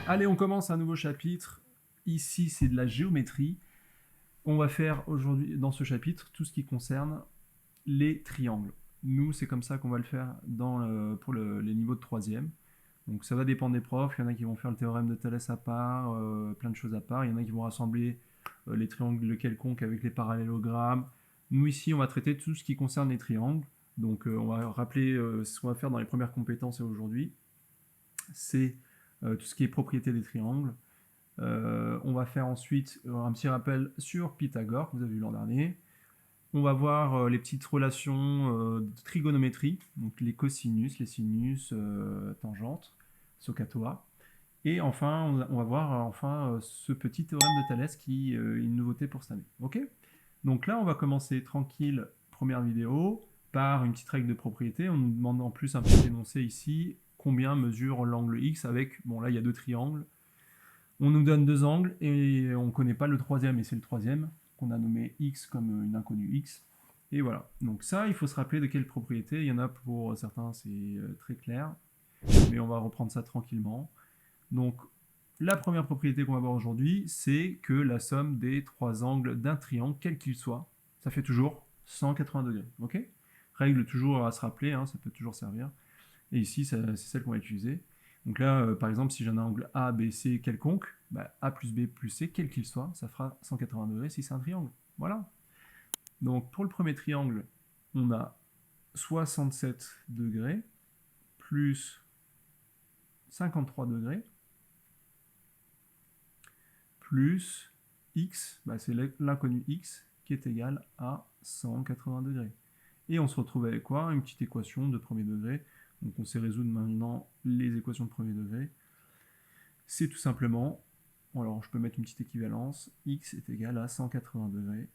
Allez, on commence un nouveau chapitre. Ici, c'est de la géométrie. On va faire aujourd'hui, dans ce chapitre, tout ce qui concerne les triangles. Nous, c'est comme ça qu'on va le faire pour les niveaux de troisième. Donc ça va dépendre des profs. Il y en a qui vont faire le théorème de Thalès à part, plein de choses à part. Il y en a qui vont rassembler les triangles quelconques avec les parallélogrammes. Nous, ici, on va traiter tout ce qui concerne les triangles. Donc on va rappeler ce qu'on va faire dans les premières compétences aujourd'hui. C'est tout ce qui est propriété des triangles. On va faire ensuite un petit rappel sur Pythagore, que vous avez vu l'an dernier. On va voir les petites relations de trigonométrie, donc les cosinus, les sinus, tangentes, SOHCAHTOA. Et enfin, on va voir ce petit théorème de Thalès qui est une nouveauté pour cette année. Ok. Donc là, on va commencer tranquille, première vidéo, par une petite règle de propriété. On nous demande en plus un petit énoncé ici, combien mesure l'angle X avec, bon là il y a deux triangles. On nous donne deux angles et on ne connaît pas le troisième, et c'est le troisième qu'on a nommé X comme une inconnue X. Et voilà, donc ça, il faut se rappeler de quelle propriété. Il y en a pour certains, c'est très clair, mais on va reprendre ça tranquillement. Donc, la première propriété qu'on va voir aujourd'hui, c'est que la somme des trois angles d'un triangle, quel qu'il soit, ça fait toujours 180 degrés. Ok. Règle toujours à se rappeler, hein, ça peut toujours servir. Et ici, c'est celle qu'on va utiliser. Donc là, par exemple, si j'ai un angle A, B, C quelconque, bah, A plus B plus C, quel qu'il soit, ça fera 180 degrés si c'est un triangle. Voilà. Donc pour le premier triangle, on a 67 degrés plus 53 degrés plus X, bah, c'est l'inconnu X qui est égal à 180 degrés. Et on se retrouve avec quoi? Une petite équation de premier degré. Donc on sait résoudre maintenant les équations de premier degré. C'est tout simplement, alors je peux mettre une petite équivalence, X est égal à 180 degrés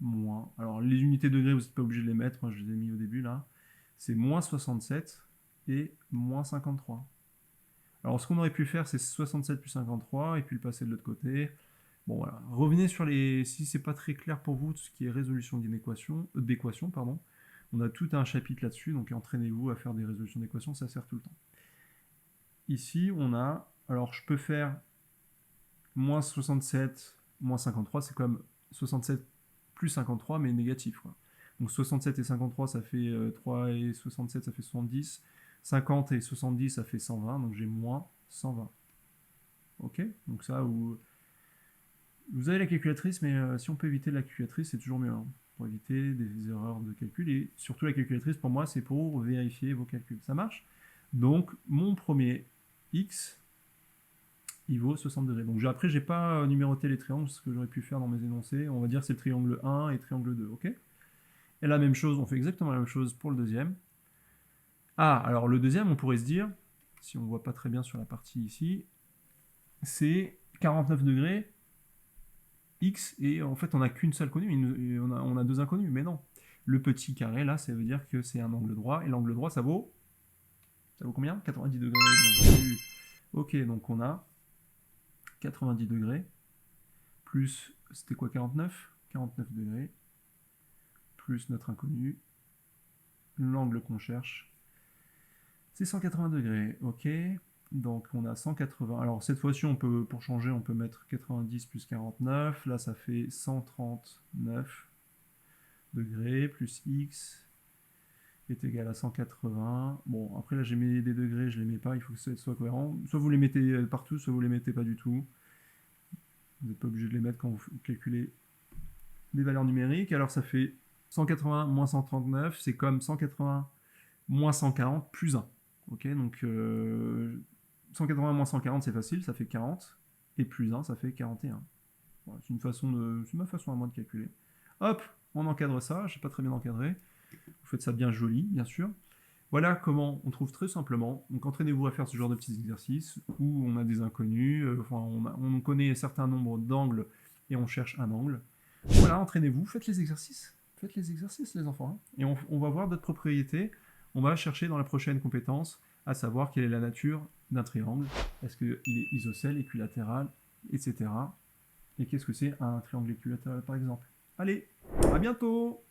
moins, alors les unités de degrés vous n'êtes pas obligé de les mettre, moi je les ai mis au début là, c'est moins 67 et moins 53. Alors ce qu'on aurait pu faire c'est 67 plus 53 et puis le passer de l'autre côté. Bon voilà, revenez sur les, si c'est pas très clair pour vous tout ce qui est résolution d'une équation, d'équation pardon, on a tout un chapitre là-dessus, donc entraînez-vous à faire des résolutions d'équations, ça sert tout le temps. Ici on a, alors je peux faire moins 67, moins 53, c'est comme 67 plus 53, mais négatif, quoi. Donc 67 et 53, ça fait 3 et 67, ça fait 70. 50 et 70, ça fait 120, donc j'ai moins 120. Ok. Donc ça, vous avez la calculatrice, mais si on peut éviter la calculatrice, c'est toujours mieux, hein, pour éviter des erreurs de calcul. Et surtout la calculatrice, pour moi, c'est pour vérifier vos calculs. Ça marche? Donc mon premier X, il vaut 60 degrés. Donc après, j'ai pas numéroté les triangles, ce que j'aurais pu faire dans mes énoncés. On va dire c'est le triangle 1 et triangle 2, ok? Et la même chose, on fait exactement la même chose pour le deuxième. Ah, alors le deuxième, on pourrait se dire, si on ne voit pas très bien sur la partie ici, c'est 49 degrés, X, et en fait on n'a qu'une seule connue, on a deux inconnues, mais non. Le petit carré, là, ça veut dire que c'est un angle droit, et l'angle droit, ça vaut combien? 90 degrés, bien sûr. Ok, donc on a 90 degrés, plus, c'était quoi, 49? 49 degrés, plus notre inconnu, l'angle qu'on cherche, c'est 180 degrés, ok. Donc on a 180, alors cette fois-ci, on peut, pour changer, on peut mettre 90 plus 49, là ça fait 139 degrés, plus x est égal à 180. Bon, après là j'ai mis des degrés, je les mets pas, il faut que ça soit cohérent. Soit vous les mettez partout, soit vous les mettez pas du tout. Vous n'êtes pas obligé de les mettre quand vous calculez des valeurs numériques. Alors ça fait 180 moins 139, c'est comme 180 moins 140 plus 1. Ok, donc 180 moins 140 c'est facile, ça fait 40, et plus 1 ça fait 41. Voilà, c'est ma façon à moi de calculer. Hop, on encadre ça, je n'ai pas très bien encadré. Vous faites ça bien joli, bien sûr. Voilà comment on trouve très simplement. Donc entraînez-vous à faire ce genre de petits exercices où on a des inconnus, on connaît un certain nombre d'angles et on cherche un angle. Voilà, entraînez-vous, faites les exercices. Faites les exercices les enfants. Hein. Et on va voir d'autres propriétés. On va chercher dans la prochaine compétence à savoir quelle est la nature d'un triangle. Est-ce qu'il est isocèle, équilatéral, etc. Et qu'est-ce que c'est un triangle équilatéral par exemple. Allez, à bientôt!